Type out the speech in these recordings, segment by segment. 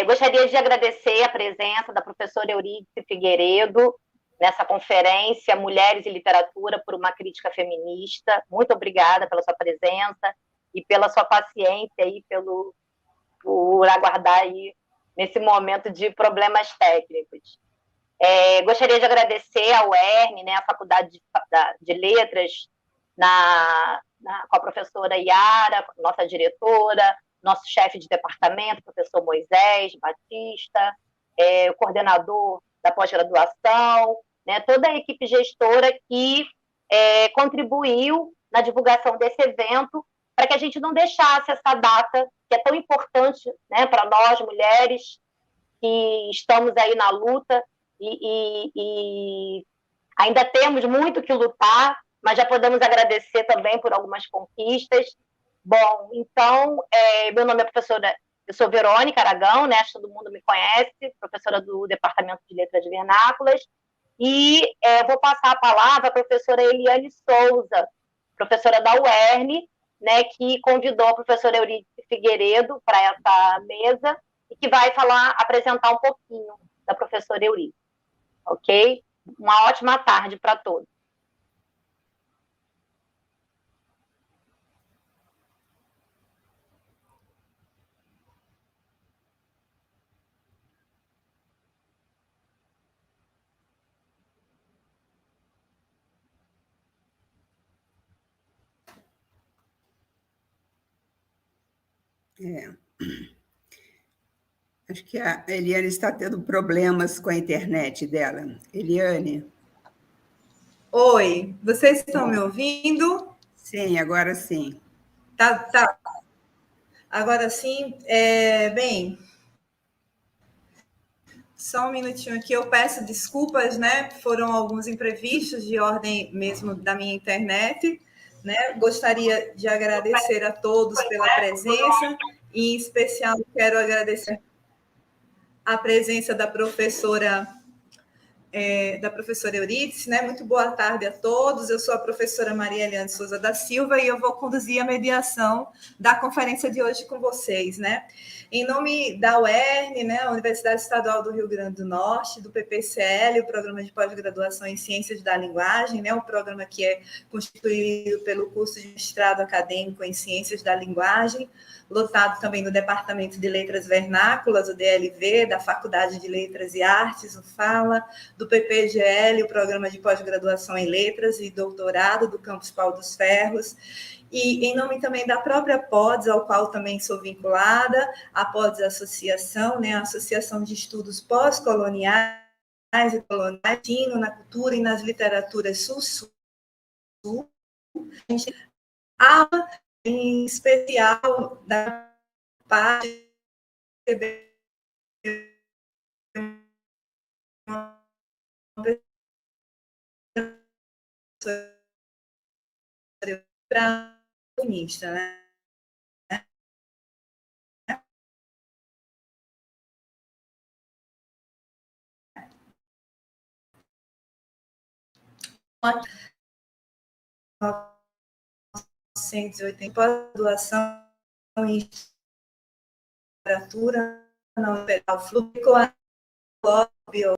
Gostaria de agradecer a presença da professora Eurídice Figueiredo nessa conferência Mulheres e Literatura por uma Crítica Feminista. Muito obrigada pela sua presença e pela sua paciência aí, por aguardar aí nesse momento de problemas técnicos. Gostaria de agradecer ao UERN, né, a Faculdade de Letras, com a professora Yara, nossa diretora, nosso chefe de departamento, professor Moisés Batista, o coordenador da pós-graduação, né, toda a equipe gestora que contribuiu na divulgação desse evento, para que a gente não deixasse essa data, que é tão importante, né, para nós, mulheres, que estamos aí na luta, e ainda temos muito que lutar, mas já podemos agradecer também por algumas conquistas. Bom, então, meu nome é professora, eu sou Verônica Aragão, né, todo mundo me conhece, professora do Departamento de Letras Vernáculas, e vou passar a palavra à professora Eliane Souza, professora da UERN, né, que convidou a professora Eurídice Figueiredo para essa mesa e que vai apresentar um pouquinho da professora Eurídice, ok? Uma ótima tarde para todos. Acho que a Eliane está tendo problemas com a internet dela. Eliane? Oi, vocês estão me ouvindo? Sim, agora sim. Tá. Agora sim. Bem, só um minutinho aqui, eu peço desculpas, né? Foram alguns imprevistos de ordem mesmo da minha internet, né? Gostaria de agradecer a todos pela presença, e em especial quero agradecer a presença da professora Eurídice, né? Muito boa tarde a todos. Eu sou a professora Maria Eliane Souza da Silva e eu vou conduzir a mediação da conferência de hoje com vocês, né? Em nome da UERN, né, a Universidade Estadual do Rio Grande do Norte, do PPCL, o Programa de Pós-Graduação em Ciências da Linguagem, né, o programa que é constituído pelo curso de mestrado acadêmico em Ciências da Linguagem, lotado também no Departamento de Letras Vernáculas, o DLV, da Faculdade de Letras e Artes, o FALA, do PPGL, o Programa de Pós-Graduação em Letras e Doutorado do Campus Pau dos Ferros, e em nome também da própria PODS, ao qual também sou vinculada, a PODS Associação, né, a Associação de Estudos Pós-Coloniais e Coloniais na cultura e nas literaturas sul-sul. A gente aula em especial da parte para comunista, né? Pós-graduação em literatura na Federal Fluxo bio.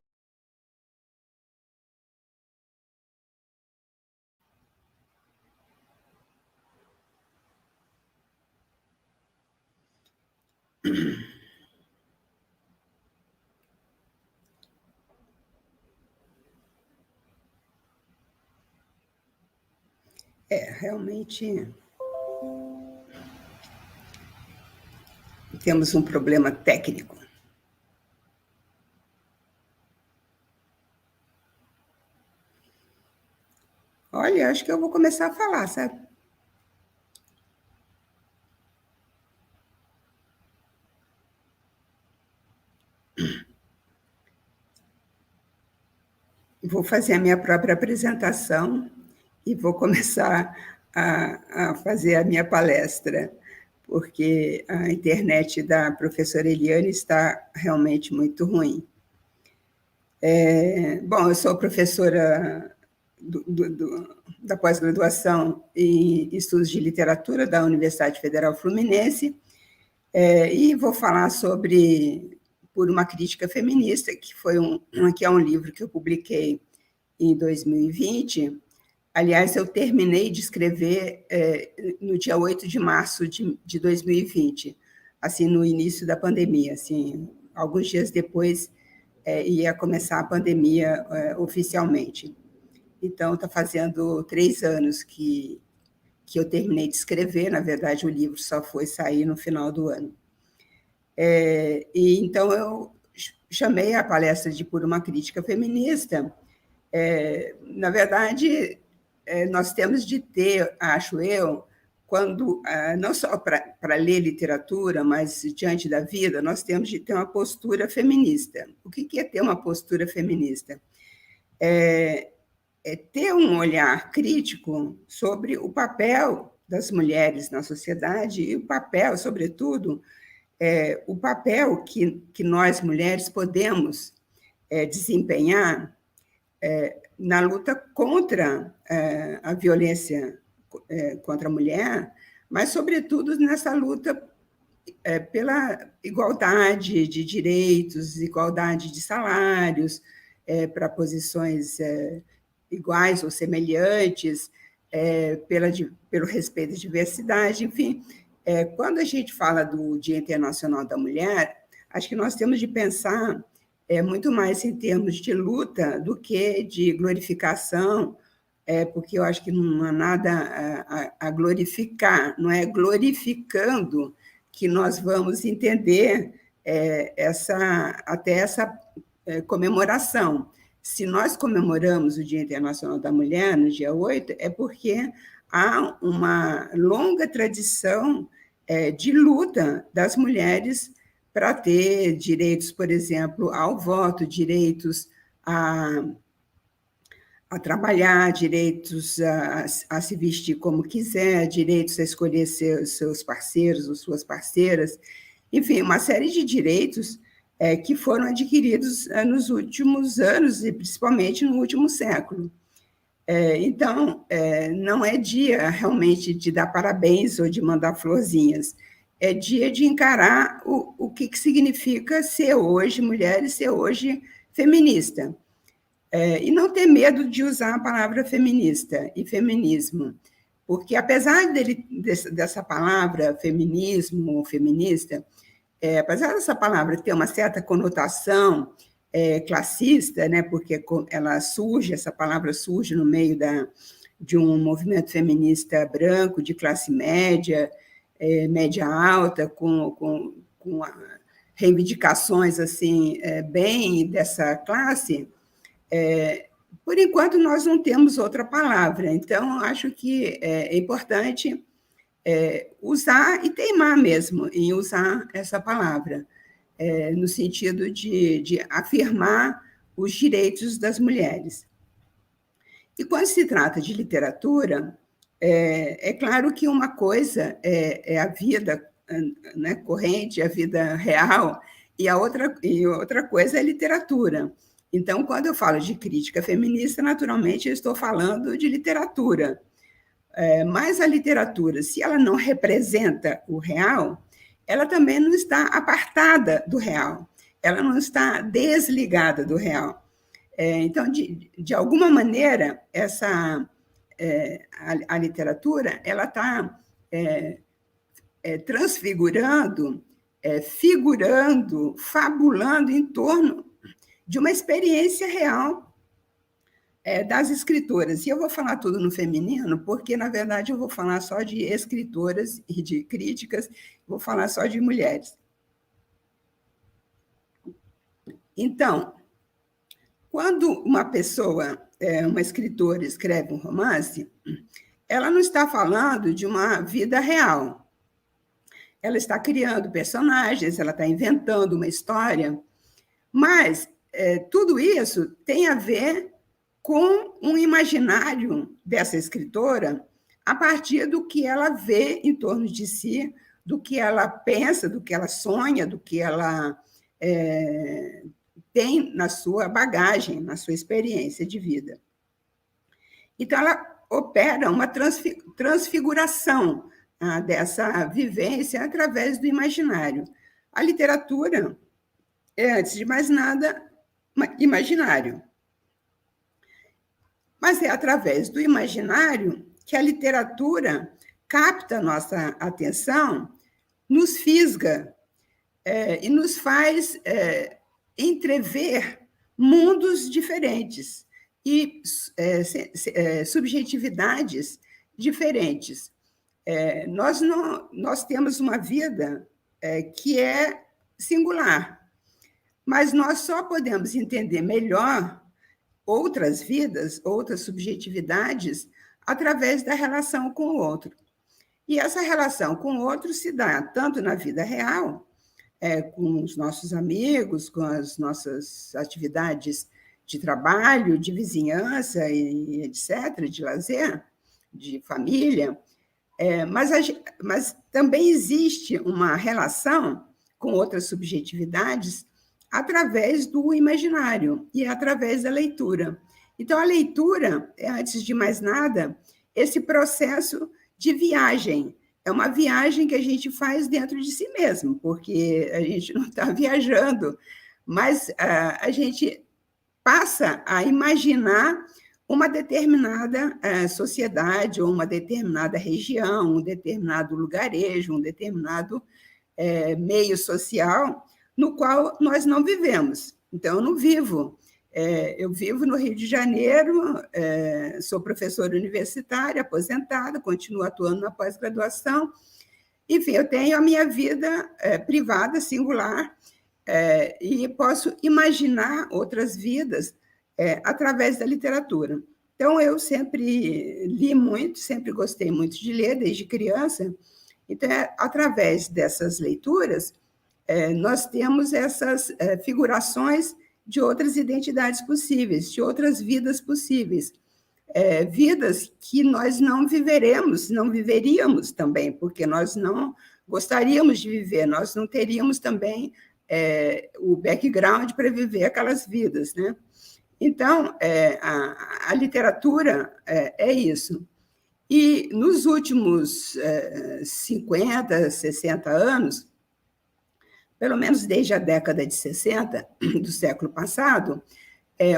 Realmente temos um problema técnico. Olha, acho que eu vou começar a falar, sabe? Vou fazer a minha própria apresentação e vou começar a fazer a minha palestra, porque a internet da professora Eliane está realmente muito ruim. Bom, eu sou professora da pós-graduação em Estudos de Literatura da Universidade Federal Fluminense, e vou falar sobre por uma crítica feminista, que é um livro que eu publiquei em 2020. Aliás, eu terminei de escrever no dia 8 de março de 2020, assim, no início da pandemia. Assim, alguns dias depois ia começar a pandemia oficialmente. Então, está fazendo 3 anos que eu terminei de escrever. Na verdade, o livro só foi sair no final do ano. E então, eu chamei a palestra de Por uma Crítica Feminista. Na verdade, nós temos de ter, acho eu, quando não só para ler literatura, mas diante da vida, nós temos de ter uma postura feminista. O que é ter uma postura feminista? É ter um olhar crítico sobre o papel das mulheres na sociedade e o papel, sobretudo, o papel que nós, mulheres, podemos desempenhar na luta contra a violência contra a mulher, mas, sobretudo, nessa luta pela igualdade de direitos, igualdade de salários, para posições iguais ou semelhantes, pelo respeito à diversidade, enfim. Quando a gente fala do Dia Internacional da Mulher, acho que nós temos de pensar muito mais em termos de luta do que de glorificação, porque eu acho que não há nada a glorificar, não é glorificando que nós vamos entender até essa comemoração. Se nós comemoramos o Dia Internacional da Mulher, no dia 8, é porque há uma longa tradição de luta das mulheres para ter direitos, por exemplo, ao voto, direitos a trabalhar, direitos a se vestir como quiser, direitos a escolher seus parceiros ou suas parceiras, enfim, uma série de direitos que foram adquiridos nos últimos anos e principalmente no último século. Então, não é dia realmente de dar parabéns ou de mandar florzinhas, é dia de encarar o que significa ser hoje mulher e ser hoje feminista. E não ter medo de usar a palavra feminista e feminismo, porque, apesar dessa palavra feminismo ou feminista, apesar dessa palavra ter uma certa conotação classista, né, porque essa palavra surge no meio de um movimento feminista branco, de classe média, média alta, com reivindicações assim, bem dessa classe. Por enquanto, nós não temos outra palavra, então, acho que é importante usar e teimar mesmo em usar essa palavra, no sentido de afirmar os direitos das mulheres. E quando se trata de literatura, é claro que uma coisa é a vida, né, corrente, a vida real, e outra coisa é a literatura. Então, quando eu falo de crítica feminista, naturalmente eu estou falando de literatura. Mas a literatura, se ela não representa o real, ela também não está apartada do real, ela não está desligada do real. Então, de alguma maneira, a literatura ela está transfigurando, figurando, fabulando em torno de uma experiência real das escritoras. E eu vou falar tudo no feminino, porque, na verdade, eu vou falar só de escritoras e de críticas, vou falar só de mulheres. Então, quando uma pessoa, uma escritora, escreve um romance, ela não está falando de uma vida real. Ela está criando personagens, ela está inventando uma história, mas tudo isso tem a ver com um imaginário dessa escritora a partir do que ela vê em torno de si, do que ela pensa, do que ela sonha, do que ela tem na sua bagagem, na sua experiência de vida. Então, ela opera uma transfiguração dessa vivência através do imaginário. A literatura é, antes de mais nada, imaginário. Mas é através do imaginário que a literatura capta a nossa atenção, nos fisga e nos faz entrever mundos diferentes e subjetividades diferentes. Nós temos uma vida que é singular, mas nós só podemos entender melhor outras vidas, outras subjetividades, através da relação com o outro. E essa relação com o outro se dá tanto na vida real, com os nossos amigos, com as nossas atividades de trabalho, de vizinhança, e etc., de lazer, de família, mas também existe uma relação com outras subjetividades através do imaginário e através da leitura. Então, a leitura é, antes de mais nada, esse processo de viagem. É uma viagem que a gente faz dentro de si mesmo, porque a gente não está viajando, mas a gente passa a imaginar uma determinada sociedade, ou uma determinada região, um determinado lugarejo, um determinado meio social, no qual nós não vivemos. Então, eu não vivo. Eu vivo no Rio de Janeiro, sou professora universitária, aposentada, continuo atuando na pós-graduação. Enfim, eu tenho a minha vida privada, singular, e posso imaginar outras vidas através da literatura. Então, eu sempre li muito, sempre gostei muito de ler, desde criança. Então, através dessas leituras, nós temos essas figurações de outras identidades possíveis, de outras vidas possíveis, vidas que nós não viveremos, não viveríamos também, porque nós não gostaríamos de viver, nós não teríamos também o background para viver aquelas vidas, né? Então, a literatura é isso. E nos últimos 50, 60 anos, pelo menos desde a década de 60 do século passado,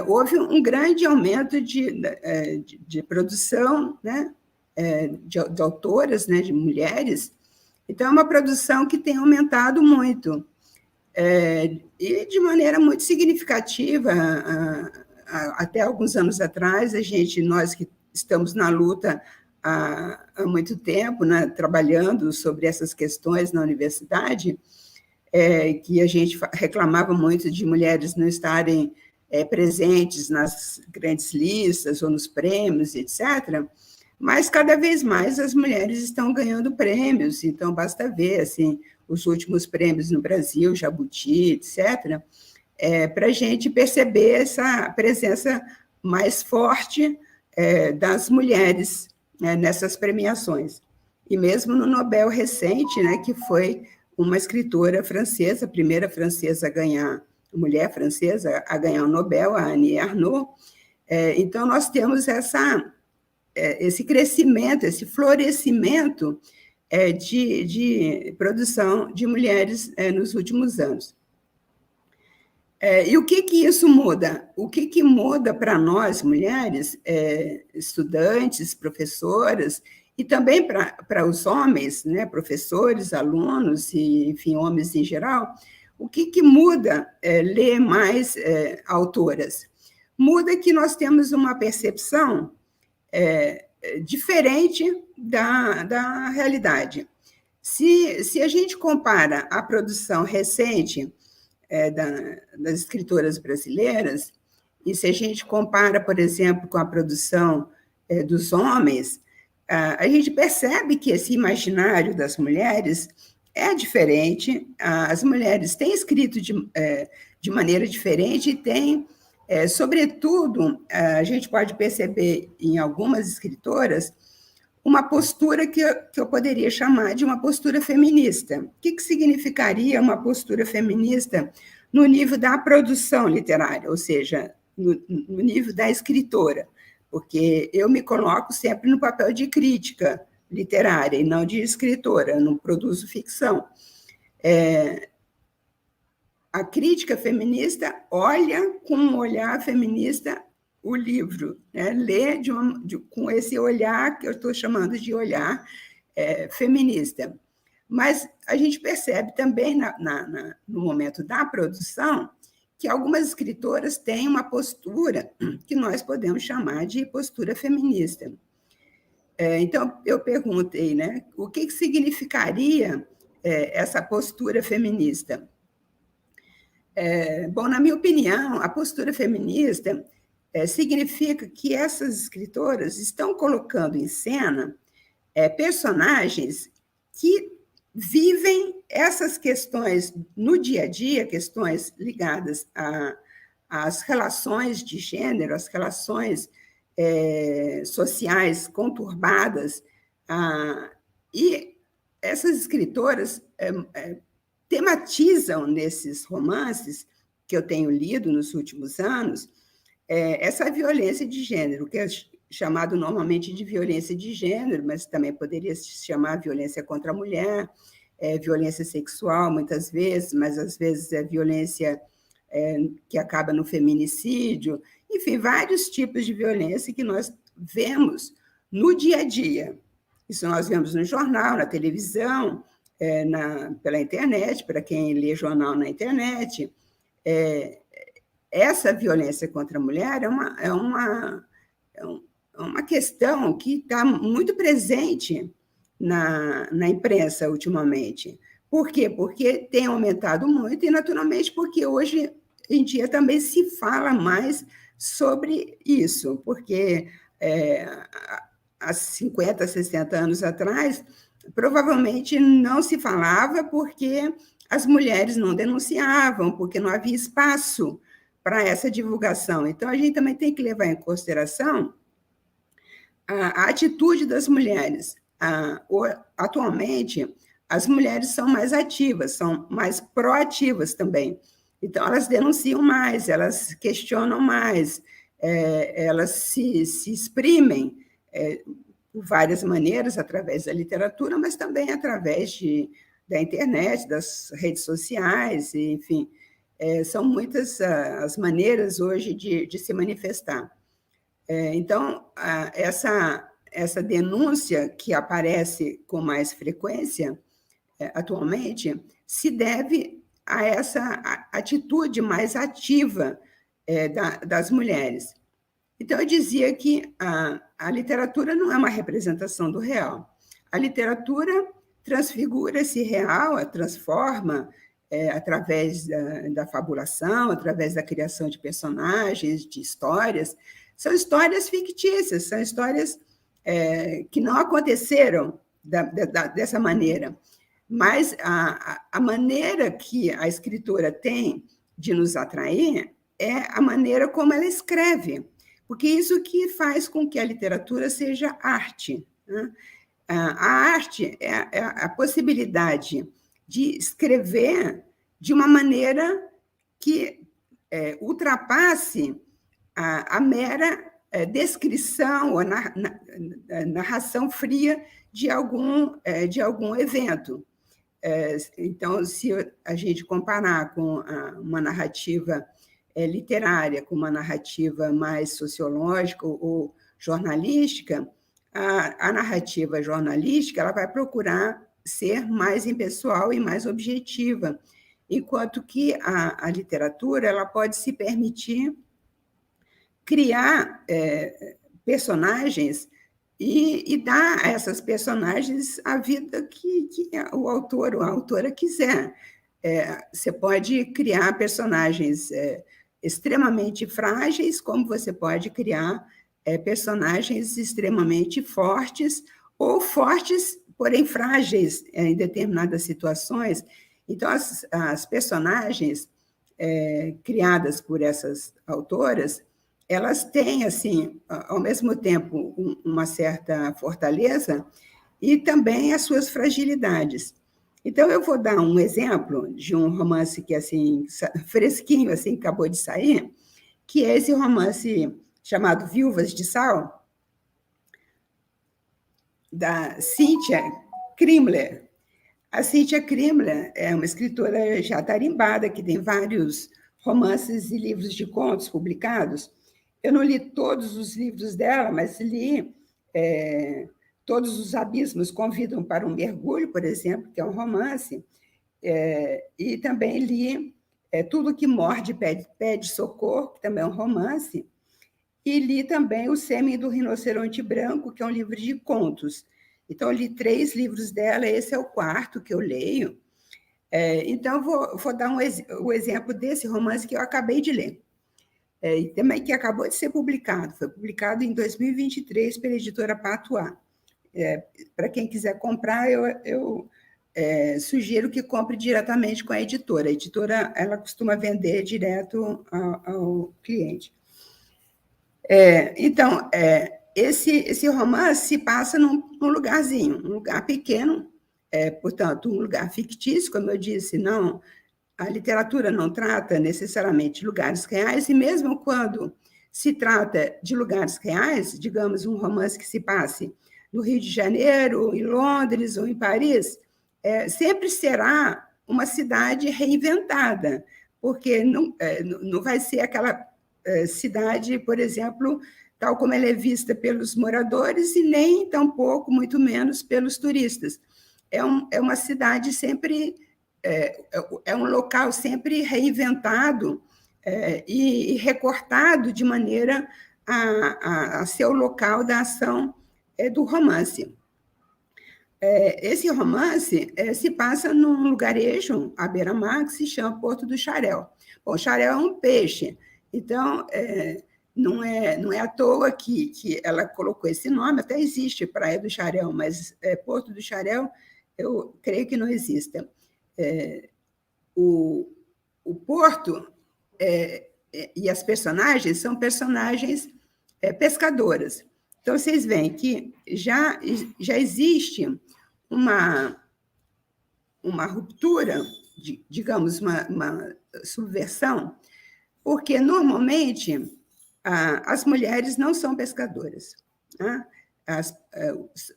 houve um grande aumento de produção, né, de autoras, né, de mulheres. Então, é uma produção que tem aumentado muito, e de maneira muito significativa. Até alguns anos atrás, nós que estamos na luta há muito tempo, né, trabalhando sobre essas questões na universidade, que a gente reclamava muito de mulheres não estarem presentes nas grandes listas ou nos prêmios, etc., mas cada vez mais as mulheres estão ganhando prêmios, então basta ver assim, os últimos prêmios no Brasil, Jabuti, etc., para a gente perceber essa presença mais forte das mulheres nessas premiações. E mesmo no Nobel recente, né, que foi uma escritora francesa, a primeira francesa a ganhar, mulher francesa a ganhar o Nobel, a Annie Ernaux. Então, nós temos esse crescimento, esse florescimento de produção de mulheres nos últimos anos. E o que isso muda? O que muda para nós, mulheres, estudantes, professoras, e também para os homens, né, professores, alunos, e, enfim, homens em geral, o que muda ler mais autoras? Muda que nós temos uma percepção diferente da realidade. Se a gente compara a produção recente das escritoras brasileiras, e se a gente compara, por exemplo, com a produção dos homens, a gente percebe que esse imaginário das mulheres é diferente, as mulheres têm escrito de maneira diferente e têm, sobretudo, a gente pode perceber em algumas escritoras, uma postura que eu poderia chamar de uma postura feminista. O que significaria uma postura feminista no nível da produção literária, ou seja, no nível da escritora? Porque eu me coloco sempre no papel de crítica literária e não de escritora, eu não produzo ficção. a crítica feminista olha com um olhar feminista o livro, né? Lê com esse olhar que eu estou chamando de olhar feminista. Mas a gente percebe também, no momento da produção, que algumas escritoras têm uma postura que nós podemos chamar de postura feminista. Então, eu perguntei, né, o que significaria essa postura feminista? Bom, na minha opinião, a postura feminista significa que essas escritoras estão colocando em cena personagens que vivem essas questões no dia a dia, questões ligadas às relações de gênero, às relações sociais conturbadas, e essas escritoras tematizam nesses romances que eu tenho lido nos últimos anos essa violência de gênero, que é chamado normalmente de violência de gênero, mas também poderia se chamar violência contra a mulher, violência sexual, muitas vezes, mas às vezes é violência que acaba no feminicídio, enfim, vários tipos de violência que nós vemos no dia a dia. Isso nós vemos no jornal, na televisão, pela internet, para quem lê jornal na internet. Essa violência contra a mulher é uma questão que está muito presente na imprensa ultimamente. Por quê? Porque tem aumentado muito e, naturalmente, porque hoje em dia também se fala mais sobre isso, porque há 50, 60 anos atrás, provavelmente não se falava porque as mulheres não denunciavam, porque não havia espaço para essa divulgação. Então, a gente também tem que levar em consideração a atitude das mulheres. Atualmente, as mulheres são mais ativas, são mais proativas também. Então, elas denunciam mais, elas questionam mais, elas se exprimem por várias maneiras, através da literatura, mas também através da internet, das redes sociais, enfim. São muitas as maneiras hoje de se manifestar. Então, essa denúncia que aparece com mais frequência atualmente se deve a essa atitude mais ativa das mulheres. Então, eu dizia que a literatura não é uma representação do real. A literatura transfigura esse real, a transforma através da fabulação, através da criação de personagens, de histórias. São histórias fictícias, são histórias que não aconteceram dessa maneira. Mas a maneira que a escritora tem de nos atrair é a maneira como ela escreve, porque isso que faz com que a literatura seja arte, né? A arte é a possibilidade de escrever de uma maneira que ultrapasse a mera descrição ou narração fria de algum evento. Então, se a gente comparar com uma narrativa literária, com uma narrativa mais sociológica ou jornalística, a narrativa jornalística ela vai procurar ser mais impessoal e mais objetiva, enquanto que a literatura ela pode se permitir criar personagens e dar a essas personagens a vida que o autor ou a autora quiser. Você pode criar personagens extremamente frágeis, como você pode criar personagens extremamente fortes, ou fortes, porém frágeis em determinadas situações. Então, as personagens criadas por essas autoras, elas têm, assim, ao mesmo tempo, uma certa fortaleza e também as suas fragilidades. Então, eu vou dar um exemplo de um romance que, assim, fresquinho, assim, acabou de sair, que é esse romance chamado Viúvas de Sal, da Cynthia Krimler. A Cíntia Krimler é uma escritora já tarimbada, que tem vários romances e livros de contos publicados. Eu não li todos os livros dela, mas li Todos os Abismos Convidam para um Mergulho, por exemplo, que é um romance, e também li Tudo que Morde Pede Socorro, que também é um romance, e li também O Sêmen do Rinoceronte Branco, que é um livro de contos. Então, eu li 3 livros dela, esse é o 4º que eu leio. Então, vou dar o exemplo desse romance que eu acabei de ler, e também que acabou de ser publicado. Foi publicado em 2023 pela editora Patois. Para quem quiser comprar, eu sugiro que compre diretamente com a editora. A editora ela costuma vender direto ao cliente. Então, esse romance se passa num lugarzinho, um lugar pequeno, portanto, um lugar fictício, como eu disse, não, a literatura não trata necessariamente de lugares reais, e mesmo quando se trata de lugares reais, digamos, um romance que se passe no Rio de Janeiro, em Londres ou em Paris, sempre será uma cidade reinventada, porque não vai ser aquela cidade, por exemplo, tal como ela é vista pelos moradores, e nem tampouco, muito menos, pelos turistas. É uma cidade sempre, um local sempre reinventado e recortado de maneira a ser o local da ação do romance. Esse romance se passa num lugarejo à beira-mar que se chama Porto do Xarel. Bom, xarel é um peixe, então não é à toa que ela colocou esse nome. Até existe Praia do Xarel, mas Porto do Xarel eu creio que não exista. O Porto e as personagens são personagens pescadoras. Então, vocês veem que já existe uma ruptura, digamos, uma subversão, porque, normalmente, as mulheres não são pescadoras, né?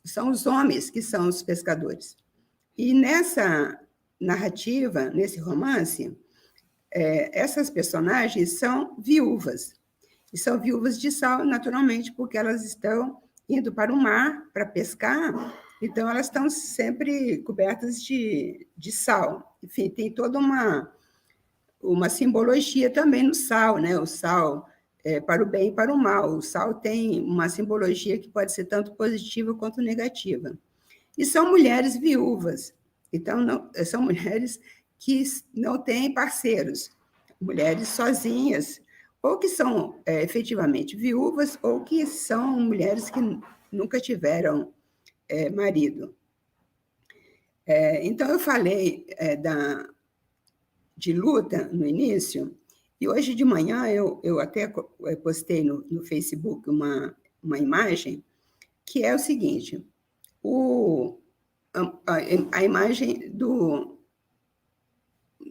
São os homens que são os pescadores. E nessa narrativa, nesse romance, essas personagens são viúvas. E são viúvas de sal, naturalmente, porque elas estão indo para o mar para pescar, então elas estão sempre cobertas de sal. Enfim, tem toda uma simbologia também no sal, né? O sal para o bem e para o mal. O sal tem uma simbologia que pode ser tanto positiva quanto negativa. E são mulheres viúvas, então são mulheres que não têm parceiros, mulheres sozinhas, ou que são efetivamente viúvas, ou que são mulheres que nunca tiveram marido. Então, eu falei de luta no início, e hoje de manhã eu até postei no Facebook uma imagem, que é o seguinte: a imagem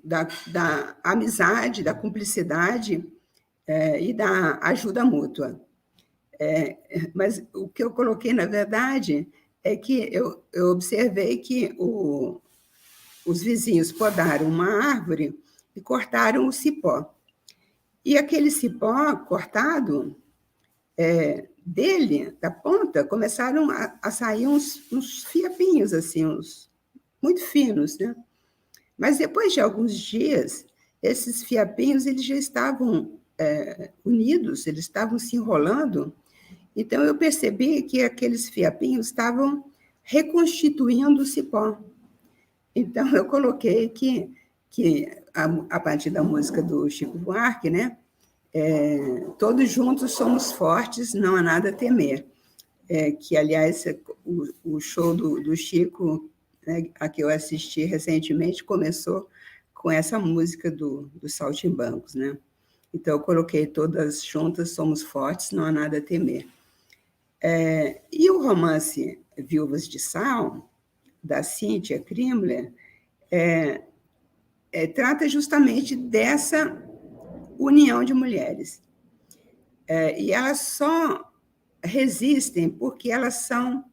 da amizade, da cumplicidade e da ajuda mútua. Mas o que eu coloquei, na verdade, é que eu observei que os vizinhos podaram uma árvore e cortaram o cipó. E aquele cipó cortado, dele, da ponta, começaram a sair uns fiapinhos, assim, muito finos, né? Mas depois de alguns dias, esses fiapinhos eles já estavam unidos, eles estavam se enrolando. Então, eu percebi que aqueles fiapinhos estavam reconstituindo o cipó. Então, eu coloquei que a partir da música do Chico Buarque, né? Todos juntos somos fortes, não há nada a temer. Que, aliás, o show do Chico, né, a que eu assisti recentemente, começou com essa música dos Saltimbancos, né? Então, eu coloquei todas juntas somos fortes, não há nada a temer. E o romance Viúvas de Sal, da Cíntia Krimler, trata justamente dessa união de mulheres. E elas só resistem porque elas são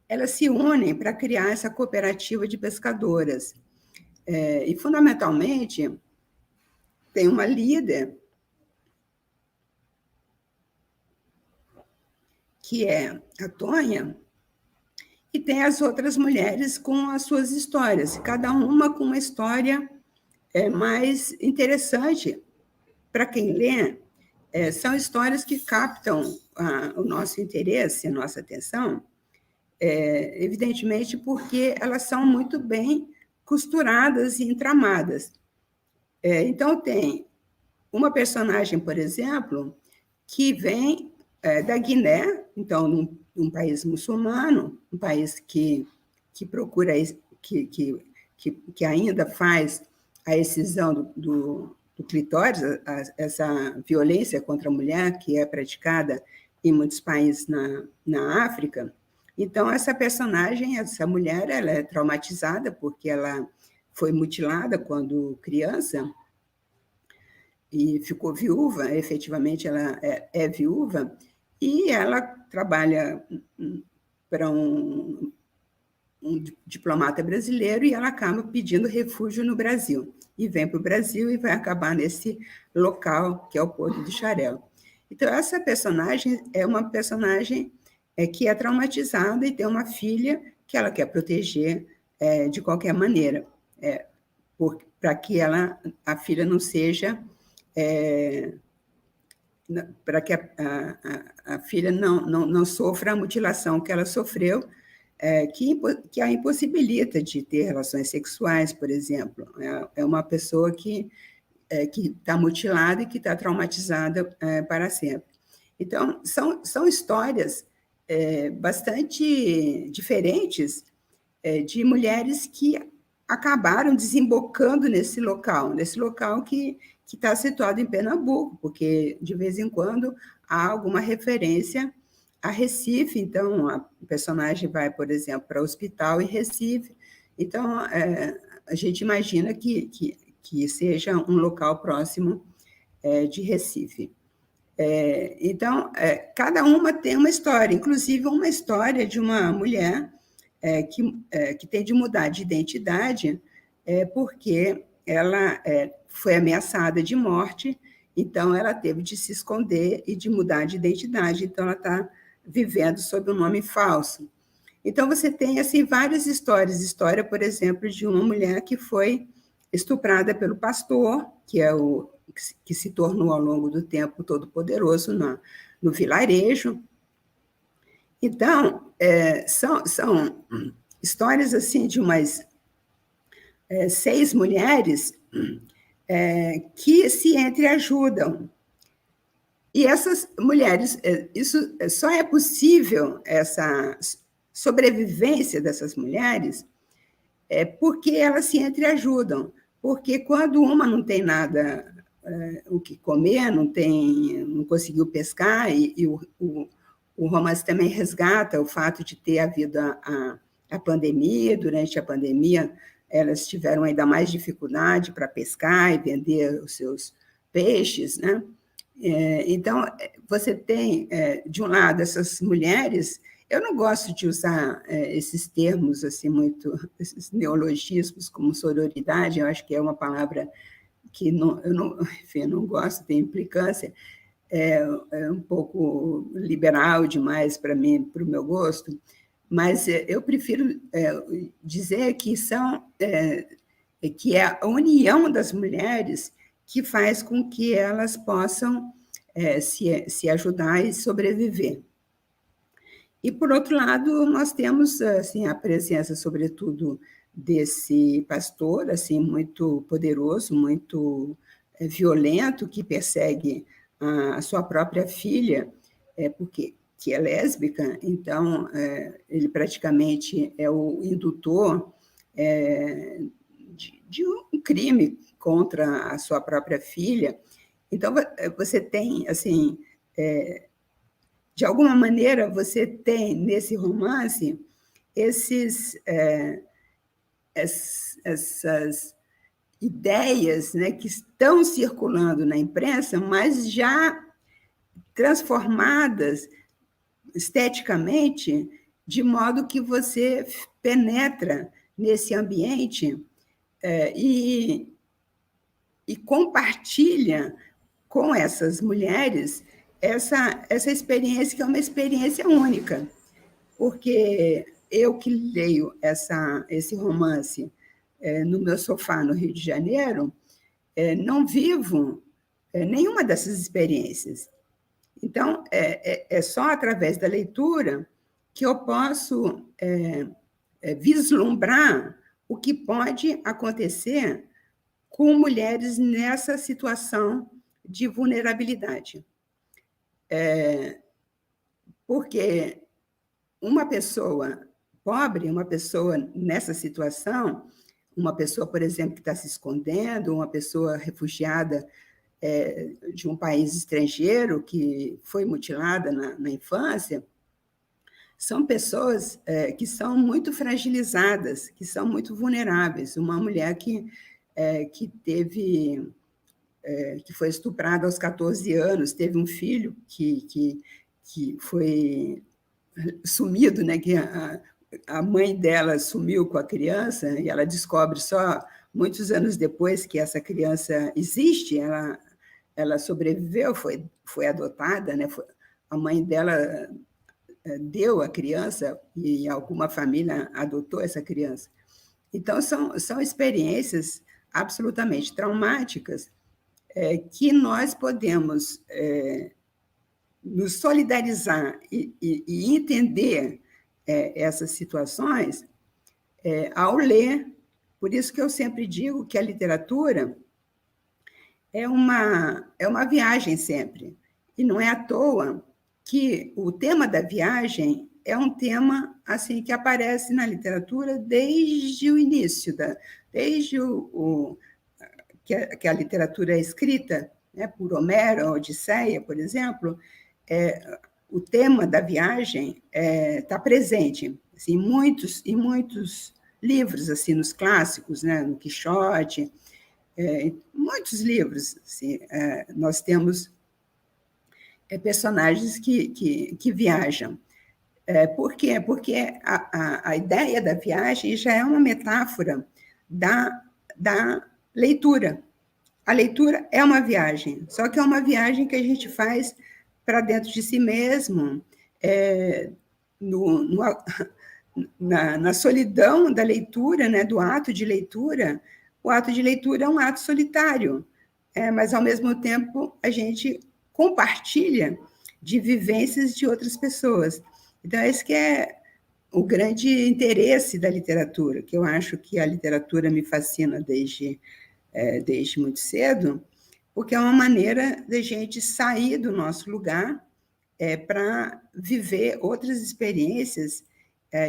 elas se unem para criar essa cooperativa de pescadoras. E, fundamentalmente, tem uma líder, que é a Tonha, e tem as outras mulheres com as suas histórias, cada uma com uma história mais interessante para quem lê. São histórias que captam o nosso interesse, a nossa atenção, evidentemente porque elas são muito bem costuradas e entramadas. Então, tem uma personagem, por exemplo, que vem da Guiné, então, num país muçulmano, um país que procura, que ainda faz a excisão do clitóris, essa violência contra a mulher que é praticada em muitos países na África. Então, essa personagem, essa mulher, ela é traumatizada porque ela foi mutilada quando criança e ficou viúva, efetivamente ela é viúva, e ela trabalha para um diplomata brasileiro e ela acaba pedindo refúgio no Brasil. E vem para o Brasil e vai acabar nesse local que é o Porto do Xarel. Então, essa personagem é uma personagem que é traumatizada e tem uma filha que ela quer proteger de qualquer maneira, para que a filha não seja... para que a filha não sofra a mutilação que ela sofreu, que a impossibilita de ter relações sexuais, por exemplo. É uma pessoa que está mutilada e que está traumatizada para sempre. Então, são histórias bastante diferentes de mulheres que acabaram desembocando nesse local que está situado em Pernambuco, porque, de vez em quando, há alguma referência a Recife. Então, a personagem vai, por exemplo, para o hospital em Recife. Então, a gente imagina que seja um local próximo de Recife. Então, cada uma tem uma história, inclusive uma história de uma mulher que tem de mudar de identidade porque ela foi ameaçada de morte, então ela teve de se esconder e de mudar de identidade, então ela está vivendo sob um nome falso. Então, você tem assim, várias histórias. História, por exemplo, de uma mulher que foi estuprada pelo pastor, que é que se tornou, ao longo do tempo, todo-poderoso no vilarejo. Então, são histórias assim de umas 6 mulheres que se entreajudam. E essas mulheres, isso só é possível, essa sobrevivência dessas mulheres, porque elas se entreajudam. Porque quando uma não tem nada o que comer, não conseguiu pescar, e o romance também resgata o fato de ter havido a pandemia. Durante a pandemia, elas tiveram ainda mais dificuldade para pescar e vender os seus peixes, né? Então, você tem, de um lado, essas mulheres. Eu não gosto de usar esses termos, assim, esses neologismos como sororidade. Eu acho que é uma palavra que eu não gosto, tem implicância, é um pouco liberal demais para mim, para o meu gosto, mas eu prefiro dizer que que é a união das mulheres que faz com que elas possam se ajudar e sobreviver. E, por outro lado, nós temos assim, a presença, sobretudo, desse pastor assim, muito poderoso, muito violento, que persegue a sua própria filha, que é lésbica. Então, ele praticamente é o indutor de um crime contra a sua própria filha. Então, você tem, assim, de alguma maneira, você tem nesse romance essas ideias, né, que estão circulando na imprensa, mas já transformadas esteticamente de modo que você penetra nesse ambiente e compartilha com essas mulheres essa experiência, que é uma experiência única, porque eu que leio esse romance no meu sofá no Rio de Janeiro, não vivo nenhuma dessas experiências. Então, é só através da leitura que eu posso vislumbrar o que pode acontecer com mulheres nessa situação de vulnerabilidade. Porque uma pessoa pobre, uma pessoa nessa situação, uma pessoa, por exemplo, que está se escondendo, uma pessoa refugiada de um país estrangeiro que foi mutilada na infância, são pessoas que são muito fragilizadas, que são muito vulneráveis. Uma mulher que foi estuprada aos 14 anos, teve um filho que foi sumido, né? Que a mãe dela sumiu com a criança e ela descobre só muitos anos depois que essa criança existe. Ela sobreviveu, foi adotada, né? A mãe dela deu a criança e alguma família adotou essa criança. Então, são experiências absolutamente traumáticas que nós podemos nos solidarizar e entender essas situações ao ler. Por isso que eu sempre digo que a literatura é uma viagem sempre. E não é à toa que o tema da viagem é um tema assim que aparece na literatura desde o início, desde que a literatura é escrita, né, por Homero, a Odisseia, por exemplo. O tema da viagem está presente assim, em muitos livros, assim, nos clássicos, né, no Quixote, muitos livros. Assim, nós temos personagens que viajam. Por quê? Porque a ideia da viagem já é uma metáfora da leitura. A leitura é uma viagem, só que é uma viagem que a gente faz para dentro de si mesmo, na solidão da leitura, né, do ato de leitura. O ato de leitura é um ato solitário, mas, ao mesmo tempo, a gente compartilha de vivências de outras pessoas. Então, esse que é o grande interesse da literatura, que eu acho que a literatura me fascina desde muito cedo, porque é uma maneira de a gente sair do nosso lugar para viver outras experiências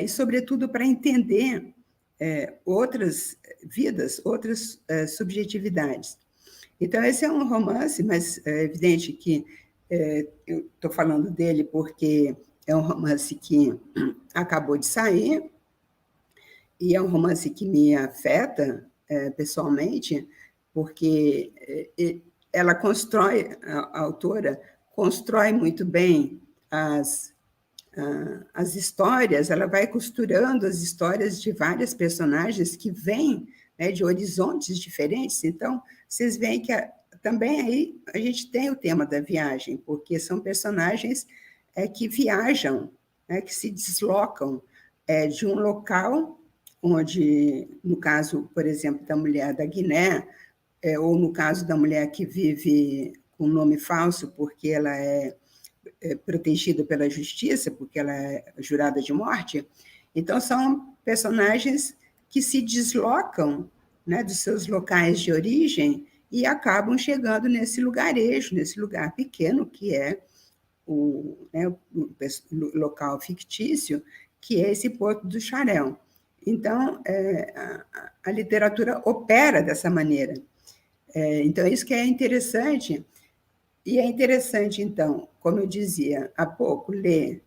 e, sobretudo, para entender outras vidas, outras subjetividades. Então, esse é um romance, mas é evidente que eu estou falando dele porque é um romance que acabou de sair e é um romance que me afeta pessoalmente, porque ela constrói, a autora constrói muito bem as histórias, ela vai costurando as histórias de várias personagens que vêm, né, de horizontes diferentes. Então, vocês veem que também aí a gente tem o tema da viagem, porque são personagens que viajam, né, que se deslocam de um local onde, no caso, por exemplo, da mulher da Guiné, ou no caso da mulher que vive com nome falso porque ela é protegida pela justiça, porque ela é jurada de morte. Então, são personagens que se deslocam, né, dos seus locais de origem e acabam chegando nesse lugarejo, nesse lugar pequeno, que é o local fictício, que é esse Porto do Xarel. Então, a literatura opera dessa maneira. Então, isso que é interessante. E é interessante, então, como eu dizia há pouco, ler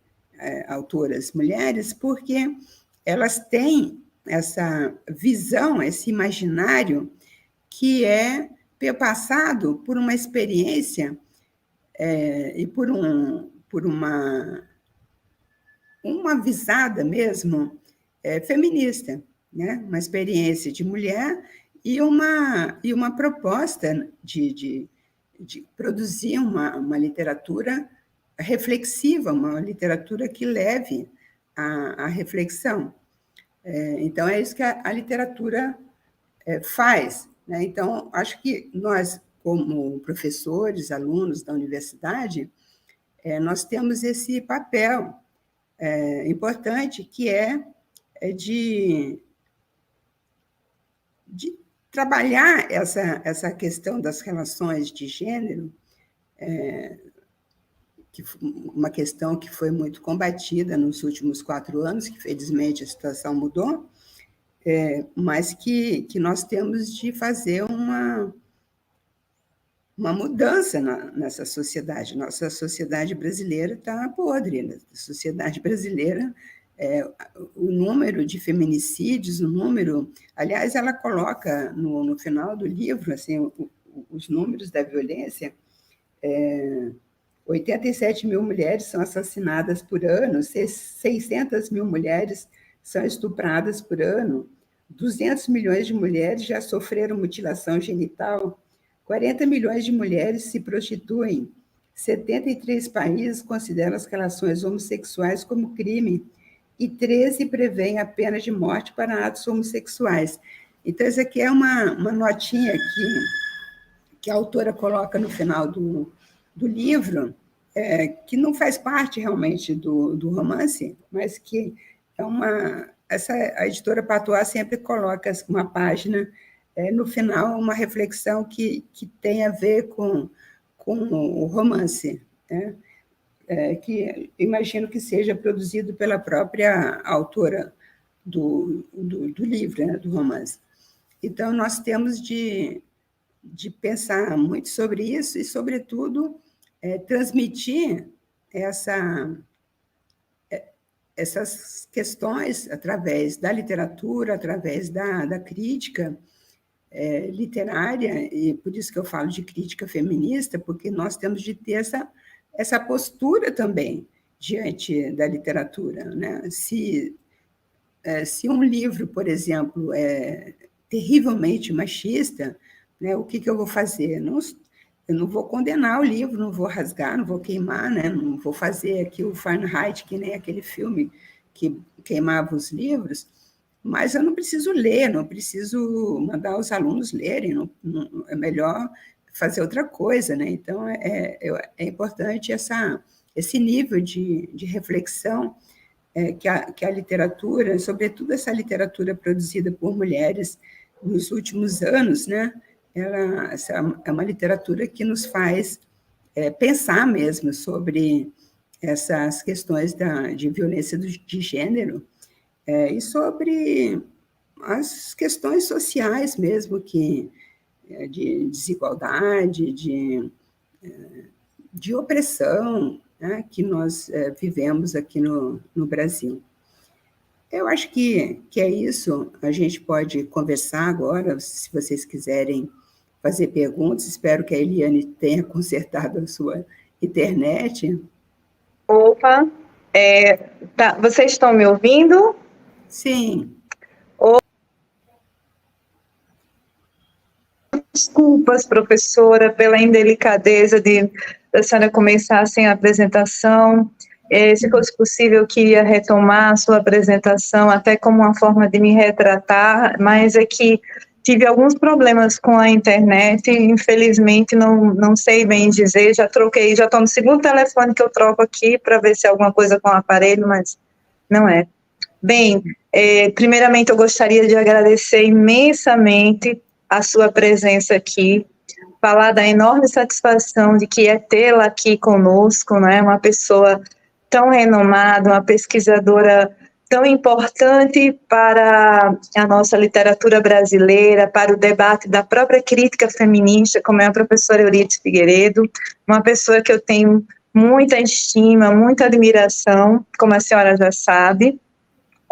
autoras mulheres, porque elas têm essa visão, esse imaginário que é perpassado por uma experiência e por uma uma visada mesmo feminista, né? Uma experiência de mulher e uma proposta de produzir uma literatura reflexiva, uma literatura que leve à reflexão. Então, é isso que a literatura faz, né? Então, acho que nós, como professores, alunos da universidade, nós temos esse papel importante, que é de trabalhar essa questão das relações de gênero, uma questão que foi muito combatida nos últimos 4 anos, que felizmente a situação mudou, mas que nós temos de fazer uma mudança nessa sociedade. Nossa sociedade brasileira está podre. Né? A sociedade brasileira, o número de feminicídios, aliás, ela coloca no final do livro assim, os números da violência. 87 mil mulheres são assassinadas por ano, 600 mil mulheres são estupradas por ano, 200 milhões de mulheres já sofreram mutilação genital, 40 milhões de mulheres se prostituem, 73 países consideram as relações homossexuais como crime e 13 prevêem a pena de morte para atos homossexuais. Então, isso aqui é uma notinha que a autora coloca no final do livro, que não faz parte realmente do romance, mas que a editora Patois sempre coloca uma página, no final, uma reflexão que tem a ver com o romance, né? Que imagino que seja produzido pela própria autora do livro, né, do romance. Então, nós temos de pensar muito sobre isso e, sobretudo, transmitir essas questões através da literatura, através da crítica literária, e por isso que eu falo de crítica feminista, porque nós temos de ter essa postura também diante da literatura, né? Se um livro, por exemplo, é terrivelmente machista, né, o que eu vou fazer? Eu não vou condenar o livro, não vou rasgar, não vou queimar, né? Não vou fazer aqui o Fahrenheit, que nem aquele filme que queimava os livros, mas eu não preciso ler, não preciso mandar os alunos lerem, é melhor fazer outra coisa, né? Então, é importante esse nível de reflexão que a literatura, sobretudo essa literatura produzida por mulheres nos últimos anos, né? Essa é uma literatura que nos faz pensar mesmo sobre essas questões de violência de gênero e sobre as questões sociais mesmo, de desigualdade, de opressão, né, que nós vivemos aqui no Brasil. Eu acho que é isso. A gente pode conversar agora, se vocês quiserem fazer perguntas. Espero que a Eliane tenha consertado a sua internet. Opa, tá, vocês estão me ouvindo? Sim. Desculpas, professora, pela indelicadeza da senhora começar sem a apresentação. Se fosse possível, eu queria retomar a sua apresentação, até como uma forma de me retratar, mas é que tive alguns problemas com a internet, e, infelizmente, não sei bem dizer, já estou no segundo telefone que eu troco aqui para ver se é alguma coisa com o aparelho, mas não é. Bem, primeiramente eu gostaria de agradecer imensamente a sua presença aqui, falar da enorme satisfação de que é tê-la aqui conosco, né? Uma pessoa tão renomada, uma pesquisadora tão importante para a nossa literatura brasileira, para o debate da própria crítica feminista, como é a professora Eurídice Figueiredo, uma pessoa que eu tenho muita estima, muita admiração, como a senhora já sabe.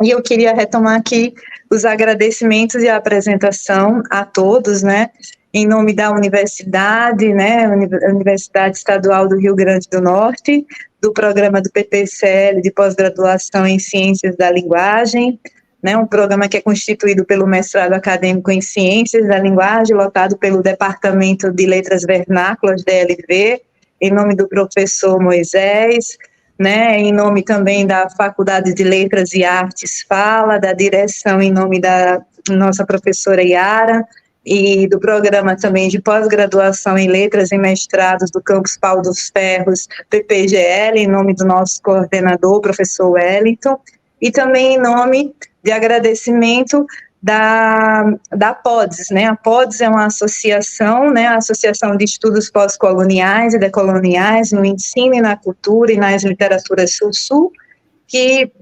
E eu queria retomar aqui os agradecimentos e a apresentação a todos, né, em nome da universidade, né, Universidade Estadual do Rio Grande do Norte, do programa do PPCL de pós-graduação em Ciências da Linguagem, né, um programa que é constituído pelo mestrado acadêmico em Ciências da Linguagem, lotado pelo Departamento de Letras Vernáculas, DLV, em nome do professor Moisés, né, em nome também da Faculdade de Letras e Artes Fala, da direção em nome da nossa professora Yara, e do programa também de pós-graduação em Letras e Mestrados do Campus Pau dos Ferros, PPGL, em nome do nosso coordenador, professor Wellington, e também em nome de agradecimento da PODES, né? A PODES é uma associação, né? A Associação de Estudos Pós-Coloniais e Decoloniais no Ensino e na Cultura e nas Literaturas Sul-Sul, que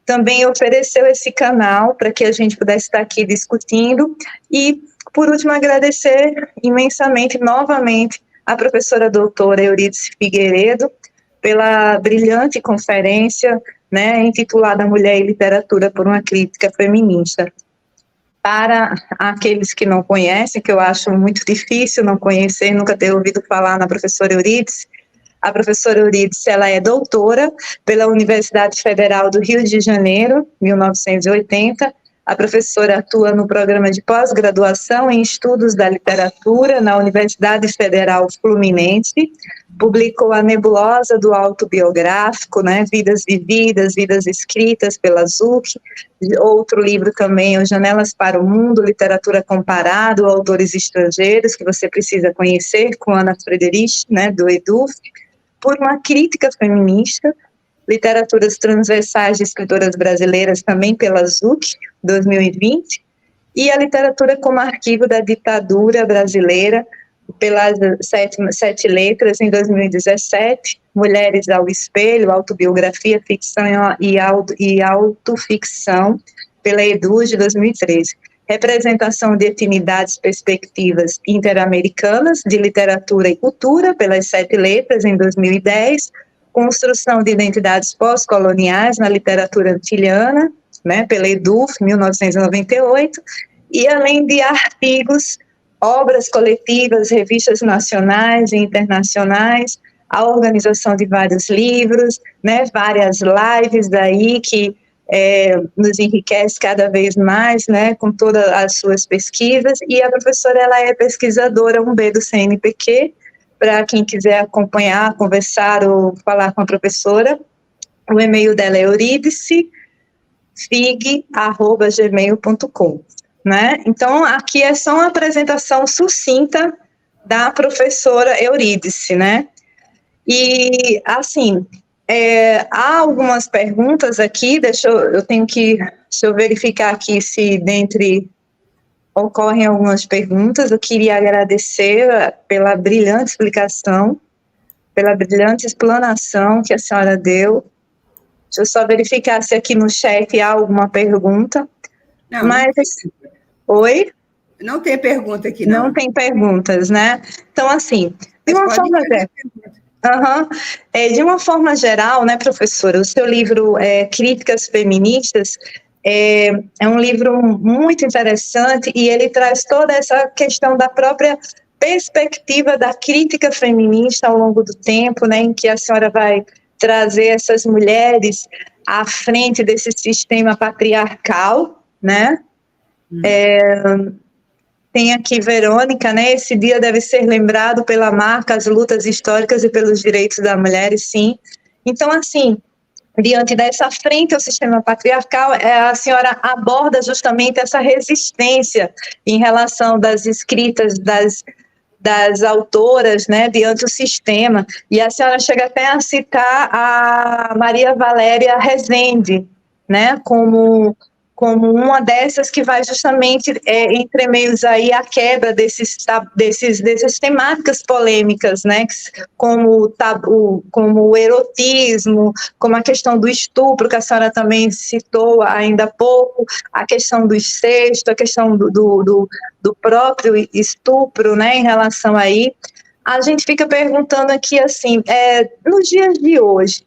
também ofereceu esse canal para que a gente pudesse estar aqui discutindo. E, por último, agradecer imensamente, novamente, a professora doutora Eurídice Figueiredo pela brilhante conferência, né, intitulada Mulher e Literatura por uma Crítica Feminista. Para aqueles que não conhecem, que eu acho muito difícil não conhecer, nunca ter ouvido falar na professora Eurídice, a professora Eurídice, ela é doutora pela Universidade Federal do Rio de Janeiro, 1980. A professora atua no programa de pós-graduação em Estudos da Literatura na Universidade Federal Fluminense. Publicou A Nebulosa do Autobiográfico, né, Vidas Vividas, Vidas Escritas pela ZUC. Outro livro também, O Janelas para o Mundo, Literatura Comparada, Autores Estrangeiros, que você precisa conhecer, com Ana Frederich, né, do EDUF. Por uma Crítica Feminista, Literaturas Transversais de Escritoras Brasileiras, também pela ZUC, 2020, e a Literatura como Arquivo da Ditadura Brasileira, pelas Sete Letras, em 2017, Mulheres ao Espelho, Autobiografia, Ficção e Autoficção, pela EDU, de 2013. Representação de Etnidades, Perspectivas Interamericanas de Literatura e Cultura, pelas Sete Letras, em 2010, Construção de Identidades Pós-Coloniais na Literatura Antilhana, né, pela EDUF, 1998, e além de artigos, obras coletivas, revistas nacionais e internacionais, a organização de vários livros, né, várias lives daí que nos enriquece cada vez mais, né, com todas as suas pesquisas. E a professora, ela é pesquisadora 1B do CNPq, para quem quiser acompanhar, conversar ou falar com a professora. O e-mail dela é euridicefig@gmail.com, né? Então, aqui é só uma apresentação sucinta da professora Eurídice, né? E, assim, há algumas perguntas aqui, deixa eu verificar aqui se dentre ocorrem algumas perguntas. Eu queria agradecer pela brilhante explicação, pela brilhante explanação que a senhora deu. Deixa eu só verificar se aqui no chat há alguma pergunta. Não, mas, oi? Não tem pergunta aqui, não. Não tem perguntas, né? Então, assim, de uma forma geral... de uma forma geral, né, professora, o seu livro Críticas Feministas é um livro muito interessante e ele traz toda essa questão da própria perspectiva da crítica feminista ao longo do tempo, né, em que a senhora vai trazer essas mulheres à frente desse sistema patriarcal, né? Tem aqui Verônica, né? Esse dia deve ser lembrado pela marca As Lutas Históricas e pelos Direitos da Mulher, sim. Então, assim, diante dessa frente ao sistema patriarcal, a senhora aborda justamente essa resistência em relação das escritas das autoras, né, diante do sistema. E a senhora chega até a citar a Maria Valéria Rezende, né, como uma dessas que vai justamente entre meios aí a quebra dessas temáticas polêmicas, né, como o tabu, como o erotismo, como a questão do estupro, que a senhora também citou ainda há pouco, a questão do incesto, a questão do próprio estupro, né, em relação aí. A gente fica perguntando aqui, assim, nos dias de hoje,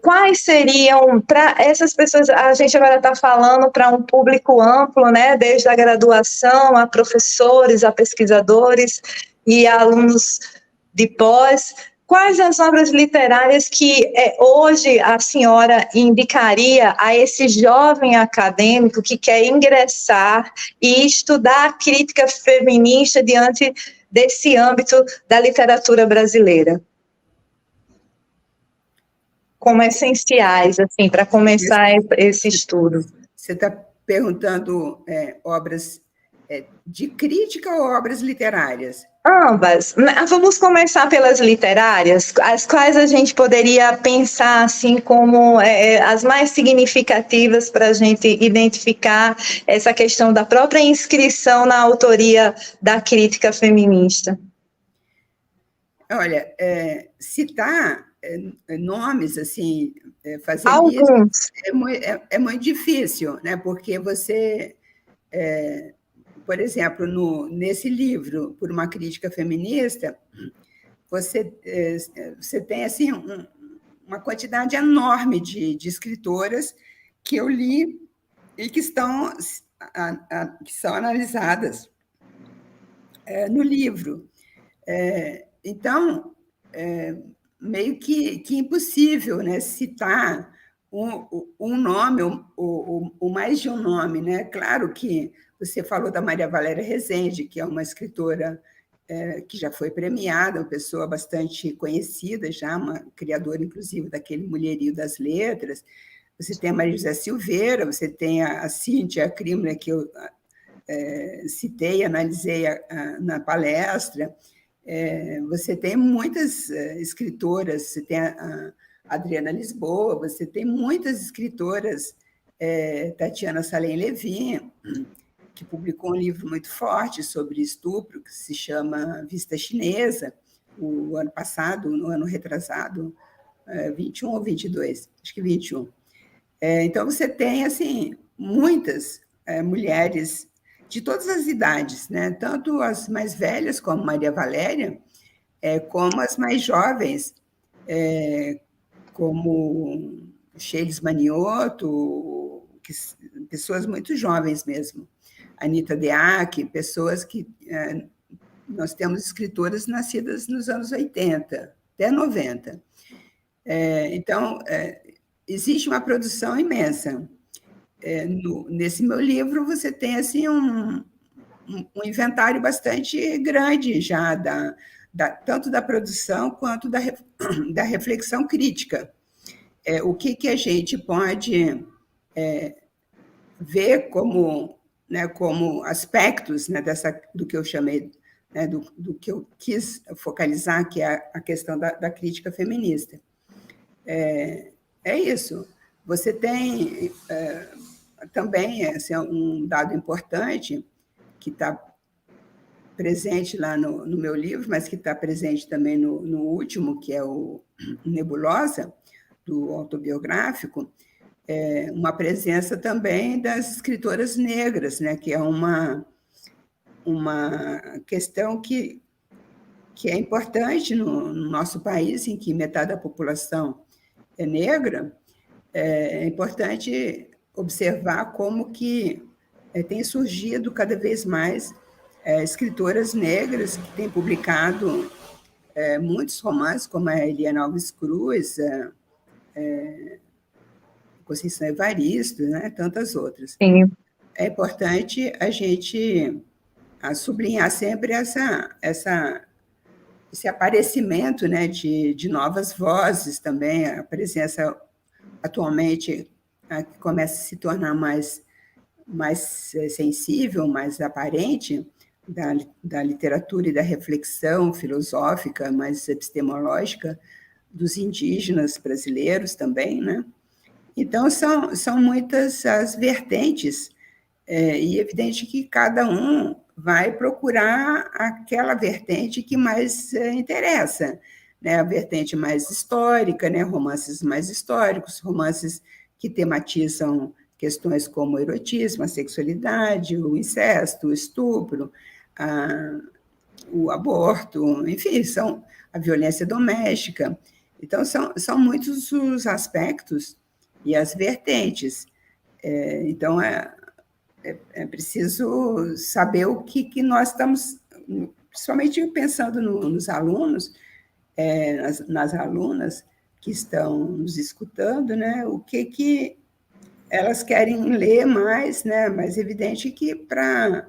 quais seriam, para essas pessoas, a gente agora está falando para um público amplo, né, desde a graduação, a professores, a pesquisadores e a alunos de pós, quais as obras literárias que hoje a senhora indicaria a esse jovem acadêmico que quer ingressar e estudar a crítica feminista diante desse âmbito da literatura brasileira? Como essenciais, assim, para começar esse estudo. Você está perguntando obras de crítica ou obras literárias? Ambas. Vamos começar pelas literárias, as quais a gente poderia pensar assim como as mais significativas para a gente identificar essa questão da própria inscrição na autoria da crítica feminista. Olha, citar nomes, assim, fazer alguns é muito difícil, né? Porque você, por exemplo, nesse livro, Por uma Crítica Feminista, você tem assim, uma quantidade enorme de escritoras que eu li e que que são analisadas no livro. Então, meio que impossível, né, citar um nome ou mais de um nome, né? Claro que você falou da Maria Valéria Rezende, que é uma escritora que já foi premiada, uma pessoa bastante conhecida, já uma criadora, inclusive, daquele Mulherio das Letras. Você tem a Maria José Silveira, você tem a Cíntia Krimler, que eu citei, analisei na palestra. Você tem muitas escritoras, você tem a Adriana Lisboa, você tem muitas escritoras, Tatiana Salem Levin, que publicou um livro muito forte sobre estupro, que se chama Vista Chinesa, o ano passado, no ano retrasado, 21 ou 22, acho que 21. Então, você tem assim, muitas mulheres de todas as idades, né? Tanto as mais velhas, como Maria Valéria, como as mais jovens, como Sheilis Manioto, pessoas muito jovens mesmo. Anita Deac, pessoas que... nós temos escritoras nascidas nos anos 80, até 90. Então, existe uma produção imensa. Nesse meu livro, você tem assim, um inventário bastante grande já, tanto da produção quanto da reflexão crítica. O que a gente pode ver como aspectos, né, do que eu chamei, né, do que eu quis focalizar, que é a questão da crítica feminista. É isso. Você tem também assim, um dado importante que está presente lá no meu livro, mas que está presente também no último, que é o Nebulosa, do autobiográfico, uma presença também das escritoras negras, né, que é uma questão que é importante no nosso país, em que metade da população é negra. É importante observar como que tem surgido cada vez mais escritoras negras que têm publicado muitos romances, como a Eliana Alves Cruz, Conceição Evaristo, né, tantas outras. Sim. É importante a gente sublinhar sempre esse aparecimento, né, de novas vozes também, a presença atualmente que começa a se tornar mais sensível, mais aparente, da literatura e da reflexão filosófica, mais epistemológica, dos indígenas brasileiros também, né? Então, são muitas as vertentes, e é evidente que cada um vai procurar aquela vertente que mais interessa, né? A vertente mais histórica, né? Romances mais históricos, romances que tematizam questões como o erotismo, a sexualidade, o incesto, o estupro, o aborto, enfim, a violência doméstica. Então, são muitos os aspectos e as vertentes. Então, é preciso saber o que nós estamos, principalmente pensando nos alunos, nas alunas que estão nos escutando, né, o que elas querem ler mais, né, mas é evidente que para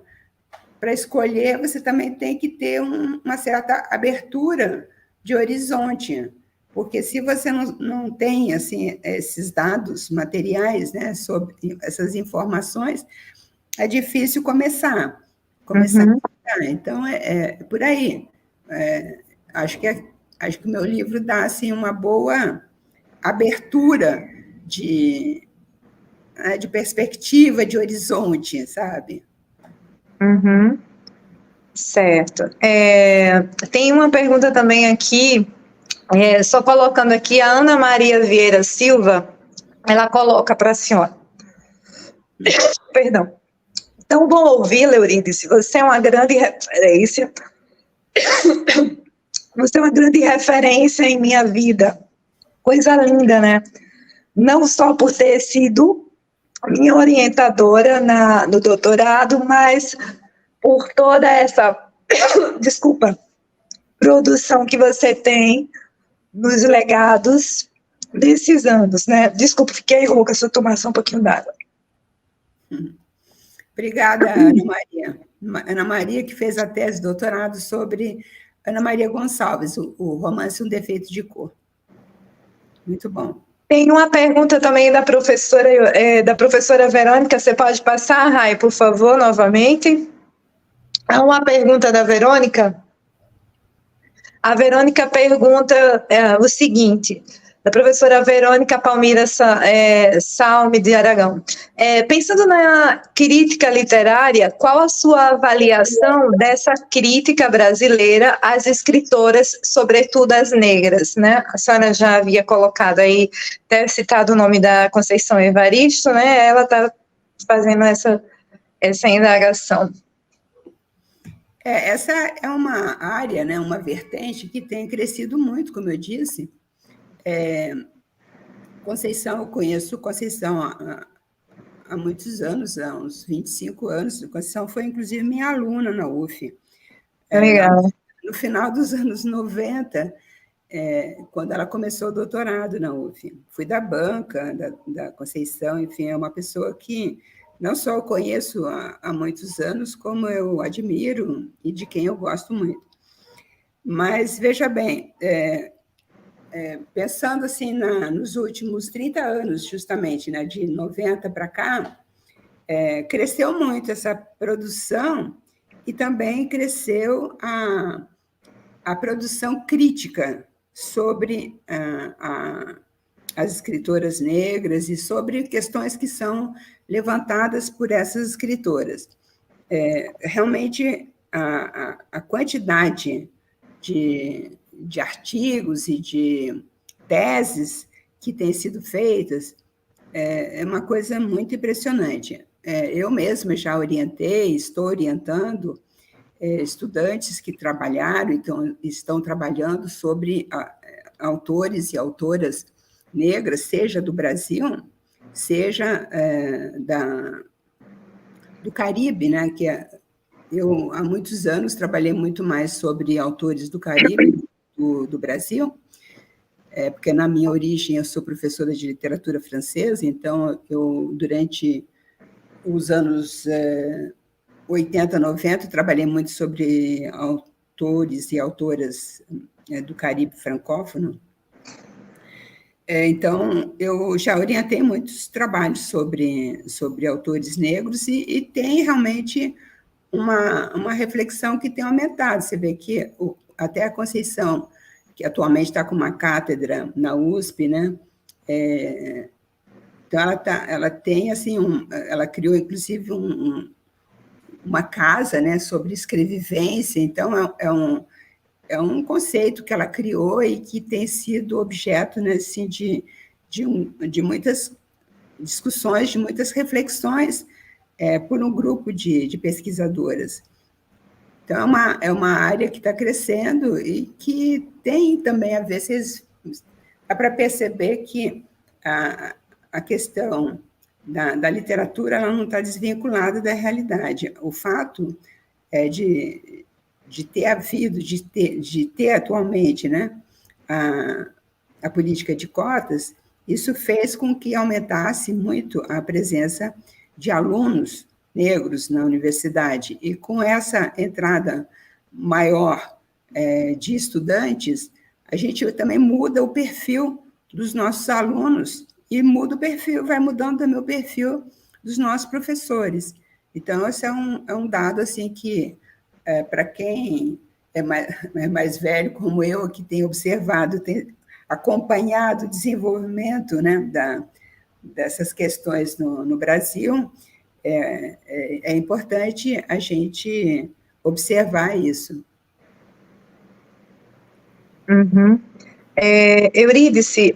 escolher você também tem que ter uma certa abertura de horizonte, porque se você não tem assim, esses dados materiais, né, sobre essas informações, é difícil começar. Então, é por aí. Acho que o meu livro dá assim, uma boa abertura de perspectiva, de horizonte, sabe? Uhum. Certo. Tem uma pergunta também aqui, só colocando aqui, a Ana Maria Vieira Silva, ela coloca para a senhora. Perdão. Tão bom ouvir, Eurídice, você é uma grande referência. Você é uma grande referência em minha vida. Coisa linda, né? Não só por ter sido minha orientadora no doutorado, mas por toda essa, desculpa, produção que você tem nos legados desses anos, né? Desculpa, fiquei rouca, se eu tomar só um pouquinho d'água. Obrigada, Ana Maria. Ana Maria, que fez a tese de doutorado sobre Ana Maria Gonçalves, o romance Um Defeito de Cor. Muito bom. Tem uma pergunta também da professora Verônica, você pode passar, Rai, por favor, novamente? Há uma pergunta da Verônica. A Verônica pergunta o seguinte, da professora Verônica Palmira Salme de Aragão. Pensando na crítica literária, qual a sua avaliação dessa crítica brasileira às escritoras, sobretudo as negras, né? A senhora já havia colocado aí, até citado o nome da Conceição Evaristo, né? Ela está fazendo essa indagação. Essa é uma área, né, uma vertente que tem crescido muito, como eu disse. Conceição, eu conheço Conceição há muitos anos, há uns 25 anos. Conceição foi, inclusive, minha aluna na UF. Legal. No final dos anos 90, quando ela começou o doutorado na UF. Fui da banca da Conceição, enfim, é uma pessoa que não só eu conheço há muitos anos, como eu admiro e de quem eu gosto muito. Mas, veja bem, pensando assim nos últimos 30 anos, justamente, né, de 90 para cá, cresceu muito essa produção e também cresceu a produção crítica sobre as escritoras negras e sobre questões que são levantadas por essas escritoras. Realmente, a quantidade de artigos e de teses que têm sido feitas é uma coisa muito impressionante. Eu mesma já orientei, estou orientando estudantes que trabalharam, então estão trabalhando sobre autores e autoras negras, seja do Brasil, seja do Caribe, né? Que eu, há muitos anos, trabalhei muito mais sobre autores do Caribe do Brasil, porque na minha origem eu sou professora de literatura francesa, então eu, durante os anos 80, 90, trabalhei muito sobre autores e autoras do Caribe francófono. Então, eu já orientei muitos trabalhos sobre autores negros e tem realmente uma reflexão que tem aumentado. Você vê que até a Conceição, que atualmente está com uma cátedra na USP, né? Então, ela tem, assim, ela criou, inclusive, uma casa, né, sobre escrevivência. Então, é um conceito que ela criou e que tem sido objeto, né, assim, de muitas discussões, de muitas reflexões por um grupo de pesquisadoras. Então, é uma área que está crescendo e que tem também a ver, dá para perceber que a questão da literatura ela não está desvinculada da realidade. O fato de ter havido, de ter atualmente, né, a política de cotas, isso fez com que aumentasse muito a presença de alunos negros na universidade. E com essa entrada maior de estudantes, a gente também muda o perfil dos nossos alunos e muda o perfil, vai mudando também o perfil dos nossos professores. Então, esse é um dado assim que, para quem é mais velho, como eu, que tem observado, tem acompanhado o desenvolvimento, né, dessas questões no Brasil, é importante a gente observar isso. Uhum. Eurídice,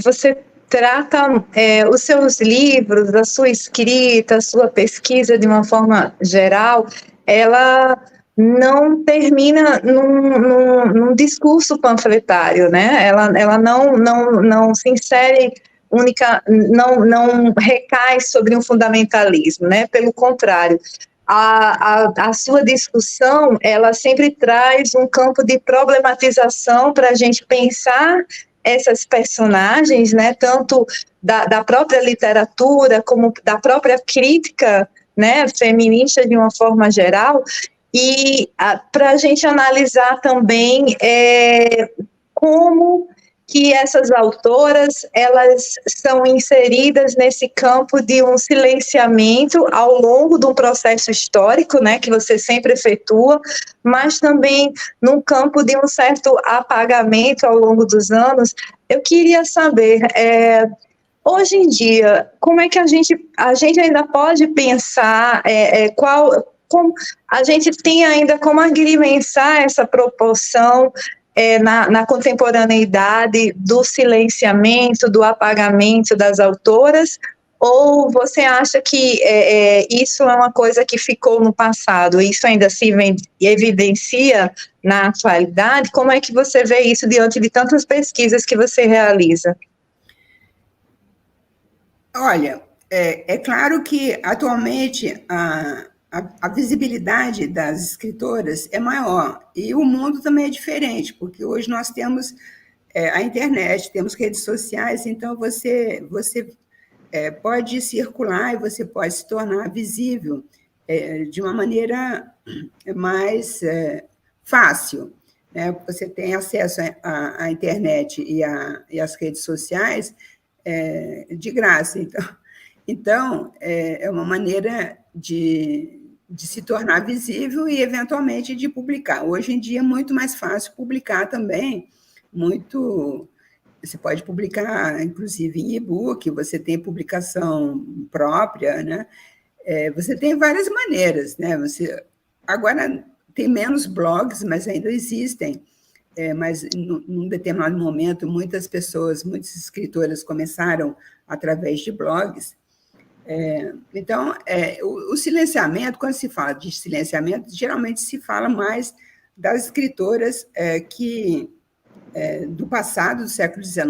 você trata os seus livros, a sua escrita, a sua pesquisa de uma forma geral, ela não termina num discurso panfletário, né? Ela não se insere não recai sobre um fundamentalismo, né? Pelo contrário, a sua discussão, ela sempre traz um campo de problematização para a gente pensar essas personagens, né, tanto da própria literatura, como da própria crítica, né, feminista de uma forma geral, e para a gente analisar também como que essas autoras, elas são inseridas nesse campo de um silenciamento ao longo de um processo histórico, né, que você sempre efetua, mas também num campo de um certo apagamento ao longo dos anos. Eu queria saber, hoje em dia, como é que a gente ainda pode pensar, como a gente tem ainda como agrimensar essa proporção na contemporaneidade do silenciamento, do apagamento das autoras, ou você acha que isso é uma coisa que ficou no passado, isso ainda se evidencia na atualidade? Como é que você vê isso diante de tantas pesquisas que você realiza? Olha, é claro que atualmente a visibilidade das escritoras é maior e o mundo também é diferente, porque hoje nós temos a internet, temos redes sociais, então você pode circular e você pode se tornar visível de uma maneira mais fácil, né? Você tem acesso à internet e às redes sociais de graça, então é uma maneira de se tornar visível e, eventualmente, de publicar. Hoje em dia é muito mais fácil publicar também, você pode publicar, inclusive, em e-book, você tem publicação própria, né? Você tem várias maneiras, né? Agora tem menos blogs, mas ainda existem, mas num determinado momento, muitas escritoras começaram através de blogs. Então, o silenciamento, quando se fala de silenciamento, geralmente se fala mais das escritoras do passado, do século XIX,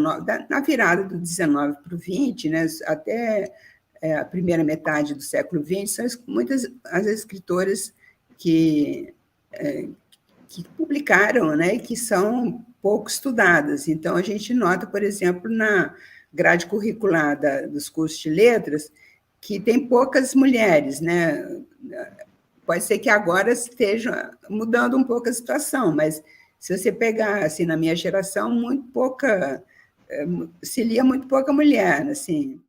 na virada do XIX para o XX, né, até a primeira metade do século XX, são muitas as escritoras que publicaram, né, que são pouco estudadas. Então, a gente nota, por exemplo, na grade curricular dos cursos de letras, que tem poucas mulheres, né? Pode ser que agora esteja mudando um pouco a situação, mas se você pegar, assim, na minha geração, se lia muito pouca mulher, assim,